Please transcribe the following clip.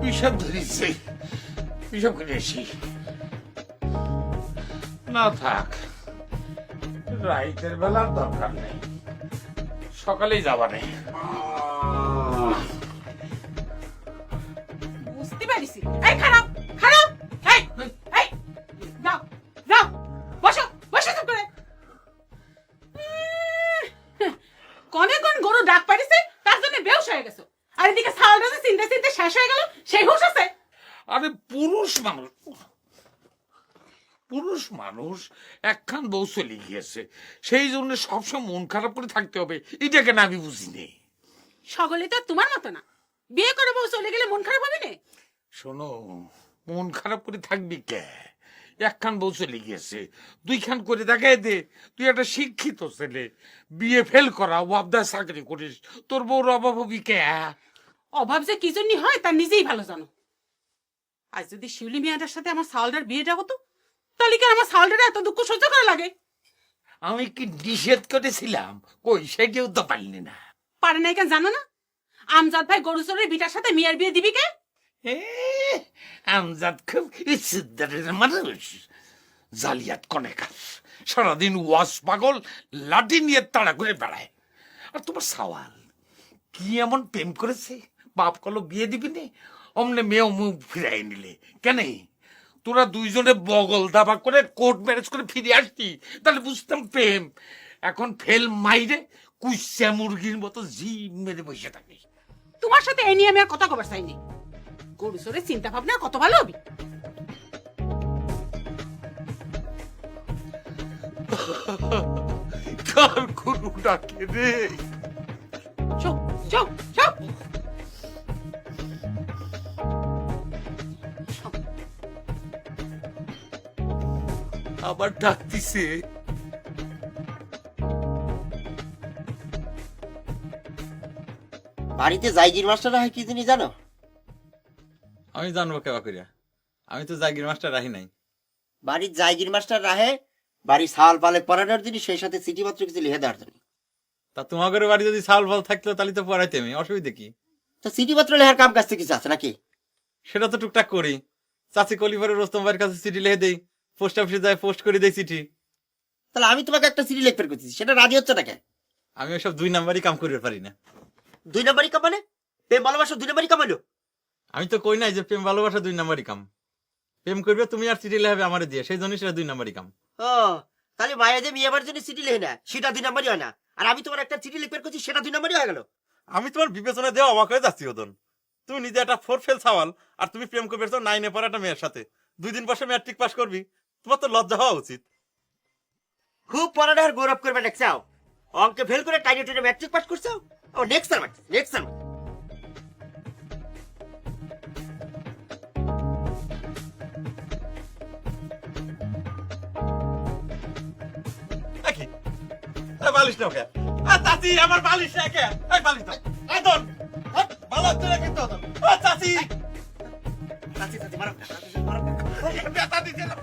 বিষম ধরেছে, বিষম করে আসি। না থাক, রাইতের বেলার দরকার নেই, সকালেই যাবানে। বুঝতে পারিস? এই খারাপ খারাপ, এই এই যাও যাও, বসো বসো চুপ করে। কনে কোন গরু ডাক পাড়িছে তার জন্য বেহুশ হয়ে গেছো, আর এদিকে সালটা যে চিনতে চিনতে শেষ হয়ে গেল, সেই হুঁশ আছে? আরে পুরুষ মানুষ, পুরুষ মানুষ একখান বউ চলে গিয়েছে, সেই জন্য সবসময় মন খারাপ করে থাকতে হবে, এটাকে না আমি বুঝিনি। সকলে তো তোমার মতো না, বিয়ে করে বউ চলে গেলে মন খারাপ হবে না? শোনো, মন খারাপ করে থাকবি কে? একখান বউ চলে গিয়েছে, দুইখান করে দেখাই দে। তুই একটা শিক্ষিত ছেলে, বিয়ে ফেল করা, ওয়াবদা চাকরি করিস, তোর বউর অভাব হবি কে? অভাব যে কি জন্য হয় তার নিজেই ভালো জানো। আজ যদি শিউলি মিয়াটার সাথে আমার সালটার বিয়েটা হতো, তাহলে কি আমার সালটার এত দুঃখ সহ্য করা লাগে? আমি কি নিষেধ করেছিলাম? কই, সেটাও তো পারলি না। পারে নাই কেন জানো না? আমজাদ ভাই গরু চোরের বিটার সাথে মিয়ার বিয়ে দিবি কে? আমজাদ খুব ইজ্জতদারের মানুষ, জালিয়াত কনেকার, সারাদিন ওয়াজ পাগল, লাঠি নিয়ে তাড়া করে বেড়ায়। আর তোমার সওয়াল কি এমন প্রেম করেছে, বাপ কলো বিয়ে দিবি নে, অমনে মেয়েও মুখ ফিরাই নিলে কেন? তোরা দুইজনে বগল দাবা করে কোর্ট ম্যারেজ করে ফিরে আসতি, তাহলে বুঝতাম প্রেম। এখন ফেল মাইরে কুইসা মুরগির মতো জি মেরে বসে থাকে। তোমার সাথে এই নিয়ে আমি আর কথা কবার চাইনি। গরু চোরের চিন্তা ভাবনা কত ভালো হবে। কার গরু ডাকে রে? চুপ চুপ চুপ। আবার ডাকতিছে। বাড়িতে জায়গির মাস্টার রাখে কি জিনিস জানো? আমি জানবো কেবা করিয়া, আমি তো জাগির মাস্টার রাহি নাই। বাড়ির জায়গির মাস্টার রাহে বাড়ির সাল পালে পড়ানোর জন্য, সেই সাথে চিঠি পত্র কিছু লিখে দেওয়ার জন্য। তা তোমাদের বাড়ি যদি চাল ফল থাকতো তাহলে তো পড়াইতে আমি, অসুবিধা কি? তো চিঠি পত্র লেখার কাম কাজ কিছু আছে নাকি? সেটা তো টুকটাক করি। চাচি কলিফারের রোস্তম ভাইয়ের কাছে চিঠি লিখে দেই, পোস্ট অফিসে যায় পোস্ট করে দেই চিঠি। তাহলে আমি তোমাকে একটা চিঠি লিখতে করছি, সেটা রাজি হচ্ছে না কেন? আমি ওইসব 2 নাম্বারই কাম করতে পারি না। 2 নম্বরই কাম মানে? প্রেম ভালোবাসা 2 নম্বরই কামাইলো? আমি তো কই নাই যে প্রেম ভালোবাসা 2 নাম্বারই কাম। প্রেম করবে তুমি আর চিঠি লেখাবে আমারে দিয়ে, সেই জন্য সেটা 2 নাম্বারই কাম। ও, তাহলে মায়া যে মেয়েবার জন্য চিঠি লিখে না, সেটা 2 নম্বরই হয় না, আর আমি তোমার একটা চিঠি লিখতে করছি, সেটা 2 নম্বরই হয়ে গেল। আমি তোমার বিবেচনা দেওয়া অবাক হয়ে যাচ্ছি ওদন। তুমি নিজে একটা 4 ফেল সাওয়াল, আর তুমি প্রেম করবে 9 এ পড়া একটা মেয়ের সাথে, 2 দিন পরে ম্যাট্রিক পাস করবি। তোমার তো লজ্জা হওয়া উচিত। খুব পড়ালেখার গৌরব করবে দেখছাও, অঙ্কে ফেল করে টাইনে টেনে ম্যাট্রিক পাস করছো। ও নেক্সট টাইম, নেক্সট টাইম। নাকি বালিশ নাও কে? চাচি আমার বালিশ না কে? এই বালিশ দাও। এই দন ভালো হচ্ছে না কিন্তু ও চাচি চাচি চাচি মারো না, চাচি মারো না। ব্যথা দিছে না।